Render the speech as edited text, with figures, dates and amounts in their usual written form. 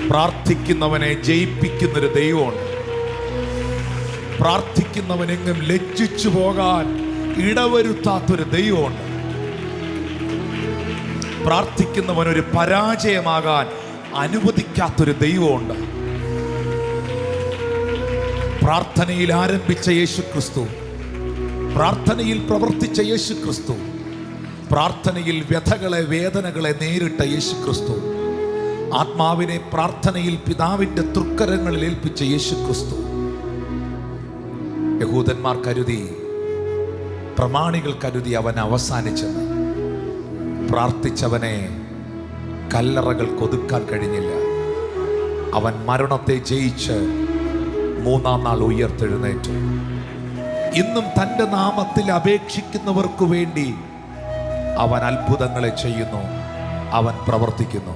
പ്രാർത്ഥിക്കുന്നവനെ ജയിപ്പിക്കുന്നൊരു ദൈവമുണ്ട്. പ്രാർത്ഥിക്കുന്നവനെങ്ങും ലജ്ജിച്ചു പോകാൻ ഇടവരുത്താത്തൊരു ദൈവമുണ്ട്. പ്രാർത്ഥിക്കുന്നവനൊരു പരാജയമാകാൻ അനുവദിക്കാത്തൊരു ദൈവമുണ്ട്. പ്രാർത്ഥനയിൽ ആരംഭിച്ച യേശുക്രിസ്തു, പ്രാർത്ഥനയിൽ പ്രവർത്തിച്ച യേശുക്രിസ്തു, പ്രാർത്ഥനയിൽ വ്യഥകളെ വേദനകളെ നേരിട്ട യേശുക്രിസ്തു, ആത്മാവിനെ പ്രാർത്ഥനയിൽ പിതാവിൻ്റെ തൃക്കരങ്ങളിൽ ഏൽപ്പിച്ച യേശുക്രിസ്തു, യഹൂദന്മാർ കരുതി, പ്രമാണികൾ കരുതി അവൻ അവസാനിച്ചെന്ന്. പ്രാർത്ഥിച്ചവനെ കല്ലറകൾ കൊതുക്കാൻ കഴിഞ്ഞില്ല. അവൻ മരണത്തെ ജയിച്ച് മൂന്നാം നാൾ ഉയർത്തെഴുന്നേറ്റു. ഇന്നും തൻ്റെ നാമത്തിൽ അപേക്ഷിക്കുന്നവർക്ക് വേണ്ടി അവൻ അത്ഭുതങ്ങളെ ചെയ്യുന്നു, അവൻ പ്രവർത്തിക്കുന്നു.